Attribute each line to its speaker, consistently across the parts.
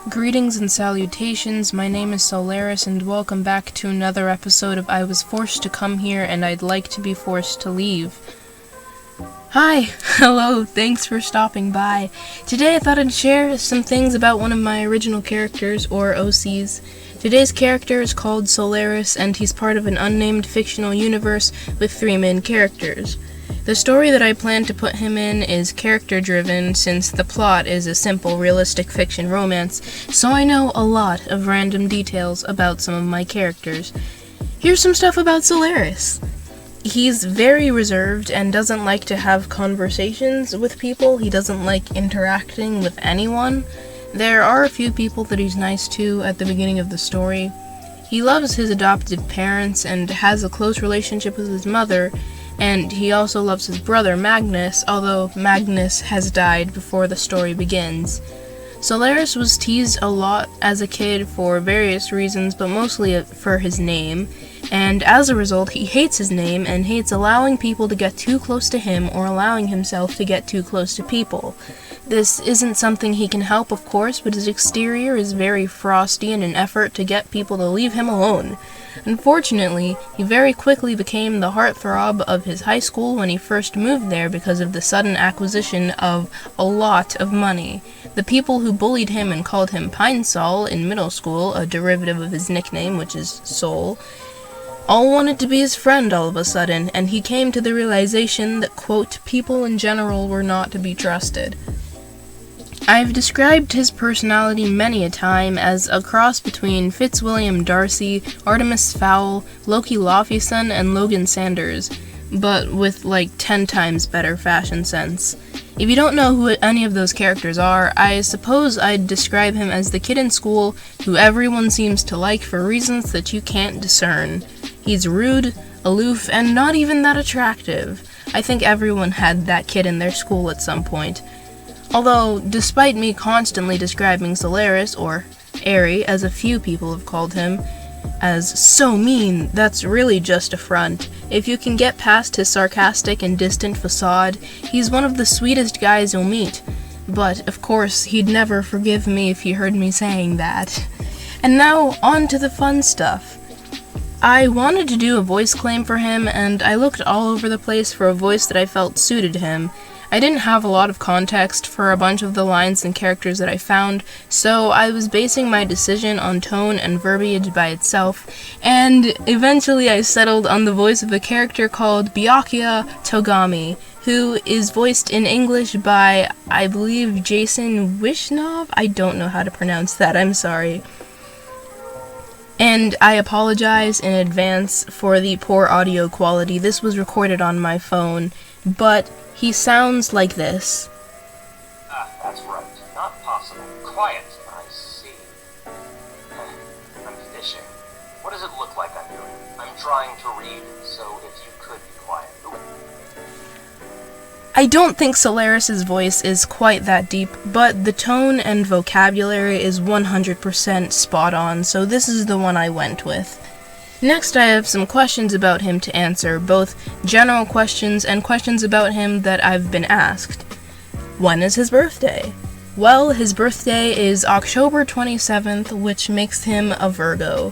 Speaker 1: Greetings and salutations, my name is Solaris and welcome back to another episode of I Was Forced to Come Here and I'd Like to Be Forced to Leave. Hi, hello, thanks for stopping by. Today I thought I'd share some things about one of my original characters, or OCs. Today's character is called Solaris and he's part of an unnamed fictional universe with 3 main characters. The story that I plan to put him in is character-driven since the plot is a simple, realistic fiction romance, so I know a lot of random details about some of my characters. Here's some stuff about Solaris. He's very reserved and doesn't like to have conversations with people. He doesn't like interacting with anyone. There are a few people that he's nice to at the beginning of the story. He loves his adopted parents and has a close relationship with his mother, and he also loves his brother, Magnus, although Magnus has died before the story begins. Solaris was teased a lot as a kid for various reasons, but mostly for his name, and as a result, he hates his name and hates allowing people to get too close to him or allowing himself to get too close to people. This isn't something he can help, of course, but his exterior is very frosty in an effort to get people to leave him alone. Unfortunately, he very quickly became the heartthrob of his high school when he first moved there because of the sudden acquisition of a lot of money. The people who bullied him and called him Pine Sol in middle school, a derivative of his nickname, which is Sol, all wanted to be his friend all of a sudden, and he came to the realization that, quote, people in general were not to be trusted. I've described his personality many a time as a cross between Fitzwilliam Darcy, Artemis Fowl, Loki Lofeson, and Logan Sanders, but with like 10 times better fashion sense. If you don't know who any of those characters are, I suppose I'd describe him as the kid in school who everyone seems to like for reasons that you can't discern. He's rude, aloof, and not even that attractive. I think everyone had that kid in their school at some point. Although, despite me constantly describing Solaris, or Airy, as a few people have called him, as so mean, that's really just a front. If you can get past his sarcastic and distant facade, he's one of the sweetest guys you'll meet. But, of course, he'd never forgive me if he heard me saying that. And now, on to the fun stuff. I wanted to do a voice claim for him, and I looked all over the place for a voice that I felt suited him. I didn't have a lot of context for a bunch of the lines and characters that I found, so I was basing my decision on tone and verbiage by itself, and eventually I settled on the voice of a character called Byakuya Togami, who is voiced in English by, I believe, Jason Wishnov? I don't know how to pronounce that, I'm sorry. And I apologize in advance for the poor audio quality. This was recorded on my phone, but he sounds like this.
Speaker 2: That's right. Not possible. Quiet. I see. I'm fishing. What does it look like I'm doing? I'm trying to read, so if you could be quiet. Ooh.
Speaker 1: I don't think Solaris's voice is quite that deep, but the tone and vocabulary is 100% spot on, so this is the one I went with. Next, I have some questions about him to answer, both general questions and questions about him that I've been asked. When is his birthday? Well, his birthday is October 27th, which makes him a Virgo.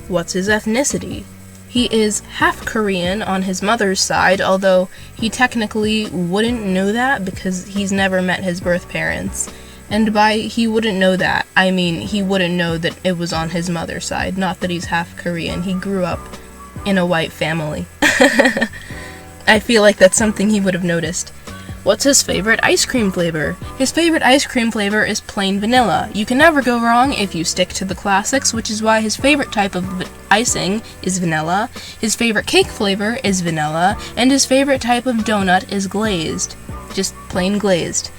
Speaker 1: What's his ethnicity? He is half Korean on his mother's side, although he technically wouldn't know that because he's never met his birth parents. And by he wouldn't know that, I mean he wouldn't know that it was on his mother's side, not that he's half Korean. He grew up in a white family. I feel like that's something he would have noticed. What's his favorite ice cream flavor? His favorite ice cream flavor is plain vanilla. You can never go wrong if you stick to the classics, which is why his favorite type of icing is vanilla, his favorite cake flavor is vanilla, and his favorite type of donut is glazed. Just plain glazed.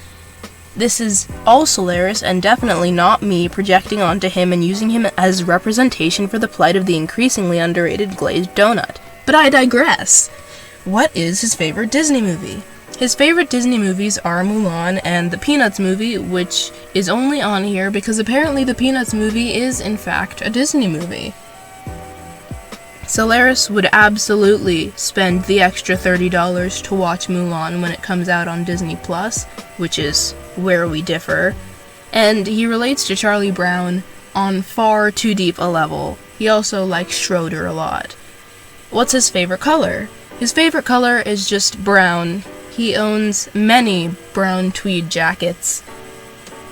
Speaker 1: This is all Solaris and definitely not me projecting onto him and using him as representation for the plight of the increasingly underrated glazed donut. But I digress. What is his favorite Disney movie? His favorite Disney movies are Mulan and the Peanuts movie, which is only on here because apparently the Peanuts movie is, in fact, a Disney movie. Solaris would absolutely spend the extra $30 to watch Mulan when it comes out on Disney+, which is where we differ. And he relates to Charlie Brown on far too deep a level. He also likes Schroeder a lot. What's his favorite color? His favorite color is just brown. He owns many brown tweed jackets,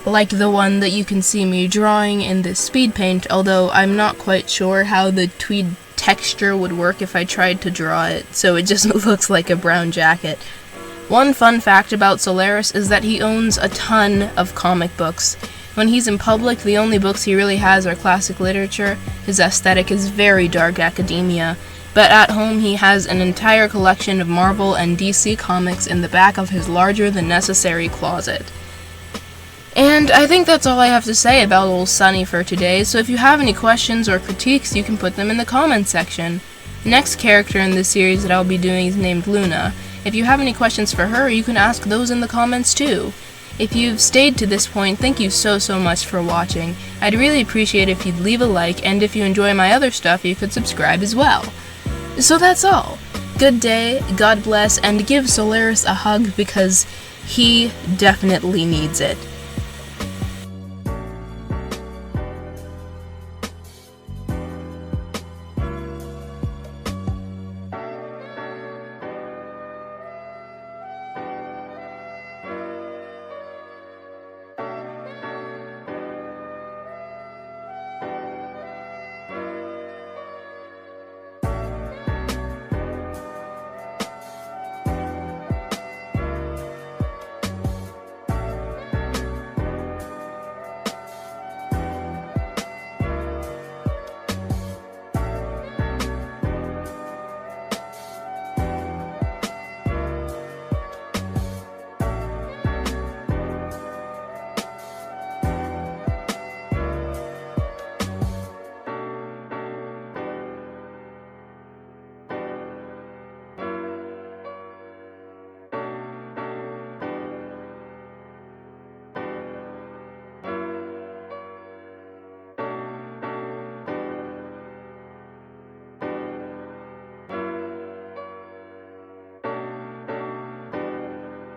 Speaker 1: like the one that you can see me drawing in this speed paint, although I'm not quite sure how the tweed texture would work if I tried to draw it, so it just looks like a brown jacket. One fun fact about Solaris is that he owns a ton of comic books. When he's in public, the only books he really has are classic literature. His aesthetic is very dark academia, but at home he has an entire collection of Marvel and DC comics in the back of his larger-than-necessary closet. And I think that's all I have to say about old Sunny for today, so if you have any questions or critiques, you can put them in the comments section. The next character in this series that I'll be doing is named Luna. If you have any questions for her, you can ask those in the comments too. If you've stayed to this point, thank you so much for watching. I'd really appreciate if you'd leave a like, and if you enjoy my other stuff, you could subscribe as well. So that's all. Good day, God bless, and give Solaris a hug because he definitely needs it.